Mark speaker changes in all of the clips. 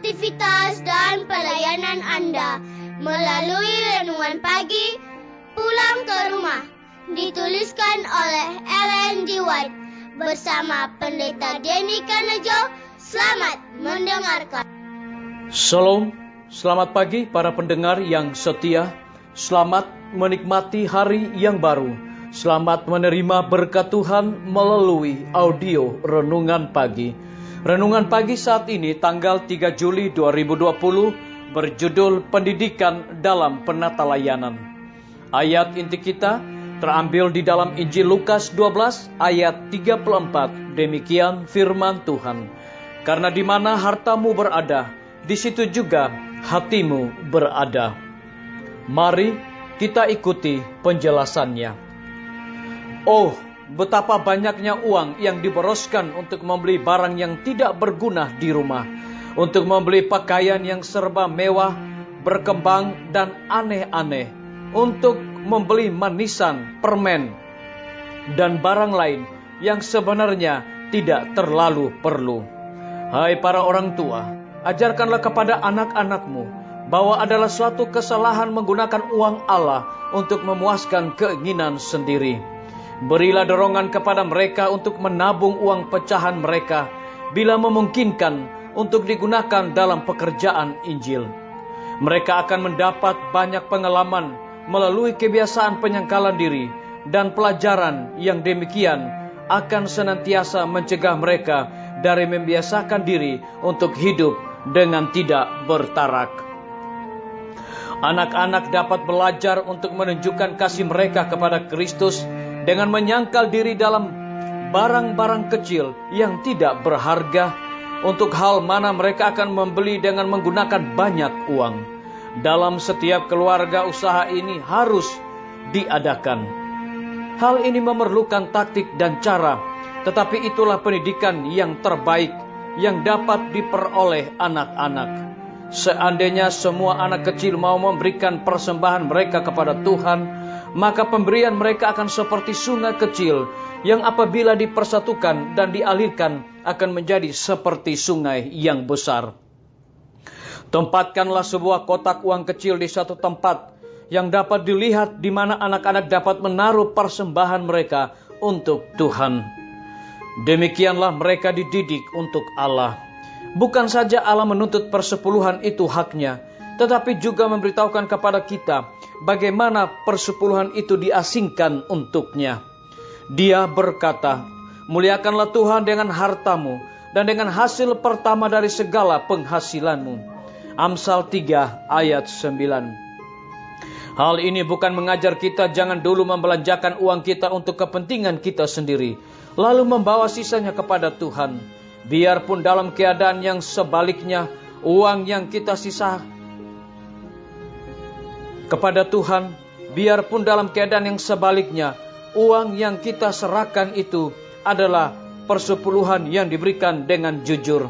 Speaker 1: aktivitas dan pelayanan Anda melalui Renungan Pagi Pulang ke Rumah, dituliskan oleh Ellen G. White bersama Pendeta Denny Kanejo. Selamat mendengarkan.
Speaker 2: Shalom, selamat pagi para pendengar yang setia. Selamat menikmati hari yang baru. Selamat menerima berkat Tuhan melalui audio Renungan Pagi. Renungan Pagi saat ini tanggal 3 Juli 2020 berjudul Pendidikan dalam Penata Layanan. Ayat inti kita terambil di dalam Injil Lukas 12 ayat 34. Demikian firman Tuhan. Karena di mana hartamu berada, di situ juga hatimu berada. Mari kita ikuti penjelasannya. Oh, betapa banyaknya uang yang diboroskan untuk membeli barang yang tidak berguna di rumah, untuk membeli pakaian yang serba mewah, berkembang dan aneh-aneh, untuk membeli manisan, permen, dan barang lain yang sebenarnya tidak terlalu perlu. Hai para orang tua, ajarkanlah kepada anak-anakmu bahwa adalah suatu kesalahan menggunakan uang Allah untuk memuaskan keinginan sendiri. Berilah dorongan kepada mereka untuk menabung uang pecahan mereka bila memungkinkan untuk digunakan dalam pekerjaan Injil. Mereka akan mendapat banyak pengalaman melalui kebiasaan penyangkalan diri, dan pelajaran yang demikian akan senantiasa mencegah mereka dari membiasakan diri untuk hidup dengan tidak bertarak. Anak-anak dapat belajar untuk menunjukkan kasih mereka kepada Kristus dengan menyangkal diri dalam barang-barang kecil yang tidak berharga, untuk hal mana mereka akan membeli dengan menggunakan banyak uang. Dalam setiap keluarga usaha ini harus diadakan. Hal ini memerlukan taktik dan cara, tetapi itulah pendidikan yang terbaik yang dapat diperoleh anak-anak. Seandainya semua anak kecil mau memberikan persembahan mereka kepada Tuhan, maka pemberian mereka akan seperti sungai kecil yang apabila dipersatukan dan dialirkan akan menjadi seperti sungai yang besar. Tempatkanlah sebuah kotak uang kecil di satu tempat yang dapat dilihat, di mana anak-anak dapat menaruh persembahan mereka untuk Tuhan. Demikianlah mereka dididik untuk Allah. Bukan saja Allah menuntut persepuluhan itu haknya, tetapi juga memberitahukan kepada kita bagaimana persepuluhan itu diasingkan untuknya. Dia berkata, muliakanlah Tuhan dengan hartamu dan dengan hasil pertama dari segala penghasilanmu. Amsal 3 ayat 9. Hal ini bukan mengajar kita jangan dulu membelanjakan uang kita untuk kepentingan kita sendiri, lalu membawa sisanya kepada Tuhan. Biarpun dalam keadaan yang sebaliknya, uang yang kita sisa kepada Tuhan, biarpun dalam keadaan yang sebaliknya, uang yang kita serahkan itu adalah persepuluhan yang diberikan dengan jujur.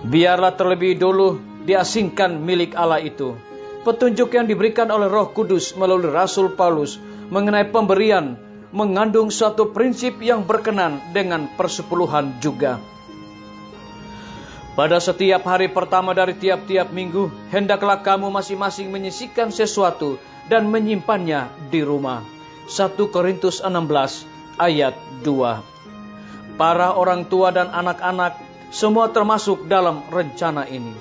Speaker 2: Biarlah terlebih dulu diasingkan milik Allah itu. Petunjuk yang diberikan oleh Roh Kudus melalui Rasul Paulus mengenai pemberian mengandung suatu prinsip yang berkenan dengan persepuluhan juga. Pada setiap hari pertama dari tiap-tiap minggu, hendaklah kamu masing-masing menyisihkan sesuatu dan menyimpannya di rumah. 1 Korintus 16 ayat 2. Para orang tua dan anak-anak semua termasuk dalam rencana ini.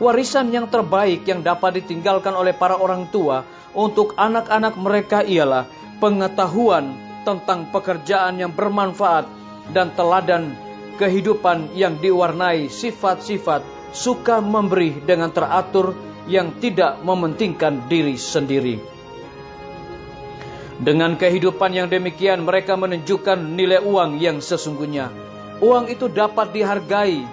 Speaker 2: Warisan yang terbaik yang dapat ditinggalkan oleh para orang tua untuk anak-anak mereka ialah pengetahuan tentang pekerjaan yang bermanfaat dan teladan kehidupan yang diwarnai sifat-sifat suka memberi dengan teratur yang tidak mementingkan diri sendiri. Dengan kehidupan yang demikian mereka menunjukkan nilai uang yang sesungguhnya. Uang itu dapat dihargai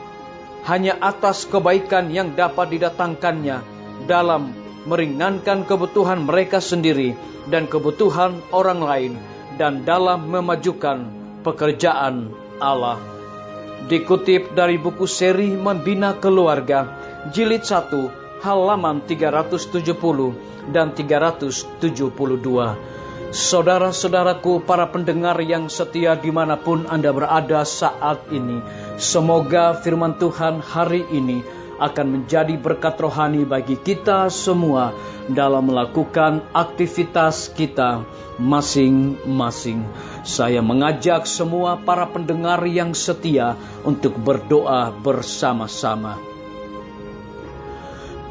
Speaker 2: hanya atas kebaikan yang dapat didatangkannya dalam meringankan kebutuhan mereka sendiri dan kebutuhan orang lain, dan dalam memajukan pekerjaan Allah. Dikutip dari buku seri Membina Keluarga, jilid 1, halaman 370 dan 372. Saudara-saudaraku, para pendengar yang setia dimanapun Anda berada saat ini, semoga firman Tuhan hari ini akan menjadi berkat rohani bagi kita semua dalam melakukan aktivitas kita masing-masing. Saya mengajak semua para pendengar yang setia untuk berdoa bersama-sama.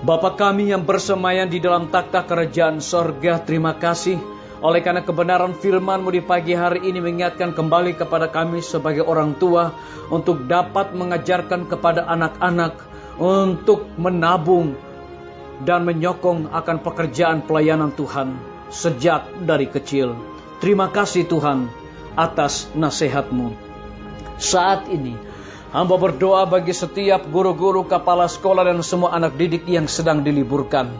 Speaker 2: Bapa kami yang bersemayam di dalam takhta kerajaan sorga, terima kasih oleh karena kebenaran firman-Mu di pagi hari ini mengingatkan kembali kepada kami sebagai orang tua untuk dapat mengajarkan kepada anak-anak untuk menabung dan menyokong akan pekerjaan pelayanan Tuhan sejak dari kecil. Terima kasih Tuhan atas nasihat-Mu. Saat ini hamba berdoa bagi setiap guru-guru, kepala sekolah dan semua anak didik yang sedang diliburkan.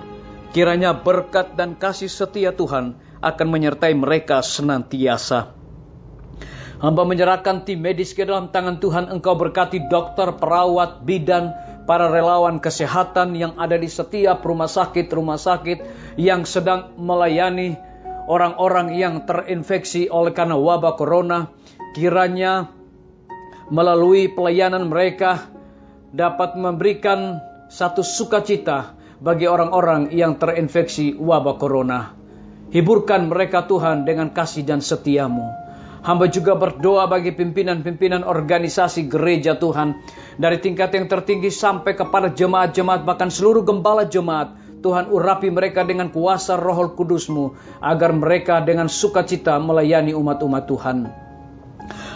Speaker 2: Kiranya berkat dan kasih setia Tuhan akan menyertai mereka senantiasa. Hamba menyerahkan tim medis ke dalam tangan Tuhan. Engkau berkati dokter, perawat, bidan, para relawan kesehatan yang ada di setiap rumah sakit yang sedang melayani orang-orang yang terinfeksi oleh karena wabah corona. Kiranya melalui pelayanan mereka dapat memberikan satu sukacita bagi orang-orang yang terinfeksi wabah corona. Hiburkan mereka Tuhan dengan kasih dan setia-Mu. Hamba juga berdoa bagi pimpinan-pimpinan organisasi gereja Tuhan, dari tingkat yang tertinggi sampai kepada jemaat-jemaat, bahkan seluruh gembala jemaat. Tuhan urapi mereka dengan kuasa Roh Kudus-Mu, agar mereka dengan sukacita melayani umat-umat Tuhan.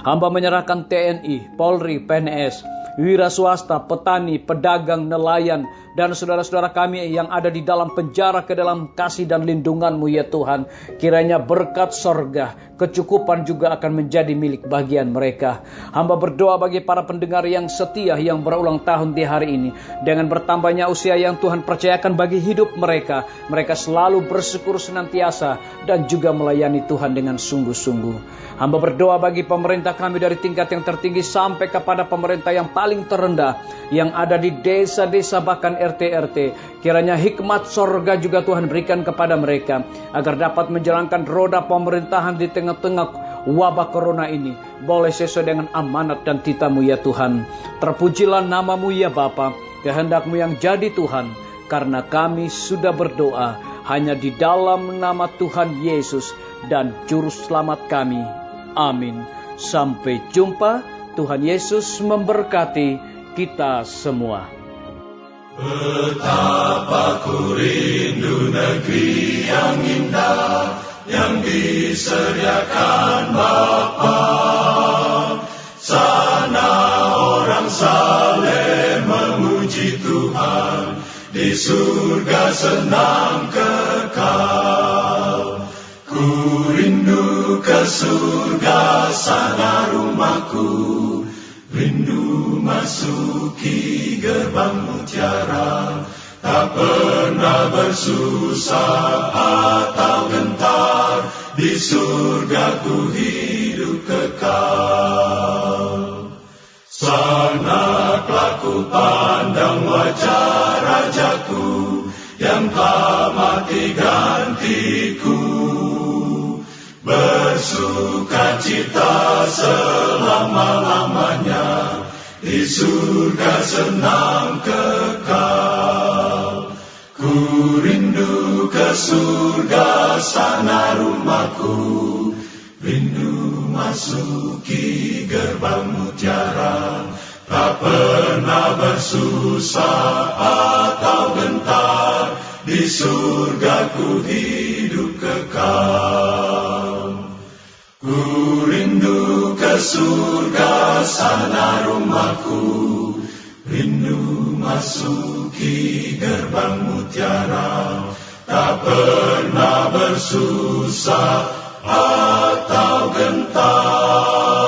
Speaker 2: Hamba menyerahkan TNI, Polri, PNS, wira swasta, petani, pedagang, nelayan, dan saudara-saudara kami yang ada di dalam penjara ke dalam kasih dan lindungan-Mu ya Tuhan. Kiranya berkat sorga, kecukupan juga akan menjadi milik bagian mereka. Hamba berdoa bagi para pendengar yang setia yang berulang tahun di hari ini. Dengan bertambahnya usia yang Tuhan percayakan bagi hidup mereka, mereka selalu bersyukur senantiasa dan juga melayani Tuhan dengan sungguh-sungguh. Hamba berdoa bagi pemerintah kami dari tingkat yang tertinggi sampai kepada pemerintah yang paling terendah, yang ada di desa-desa bahkan RT-RT. Kiranya hikmat sorga juga Tuhan berikan kepada mereka, agar dapat menjalankan roda pemerintahan di tengah-tengah wabah corona ini boleh sesuai dengan amanat dan titah-Mu ya Tuhan. Terpujilah nama-Mu ya Bapa, kehendak-Mu yang jadi Tuhan, karena kami sudah berdoa hanya di dalam nama Tuhan Yesus dan Juru Selamat kami. Amin. Sampai jumpa. Tuhan Yesus memberkati kita semua.
Speaker 3: Betapa ku rindu negeri yang indah yang disediakan Bapa. Sana orang saleh memuji Tuhan, di surga senang kekal. Ku rindu ke surga, sana rumahku, rindu masuki gerbang mutiara, tak pernah bersusah atau gentar, di surga ku hidup kekal. Sana kelak pandang wajah Rajaku, yang telah mati gantiku, bersukacita selama-lamanya, di surga senang kekal. Ku rindu ke surga, sana rumahku, rindu masuki gerbang mutiara, tak pernah bersusah atau gentar, di surga ku hidup kekal. Ku rindu ke surga, sana rumahku, rindu masuki gerbang mutiara, tak pernah bersusah atau gentar.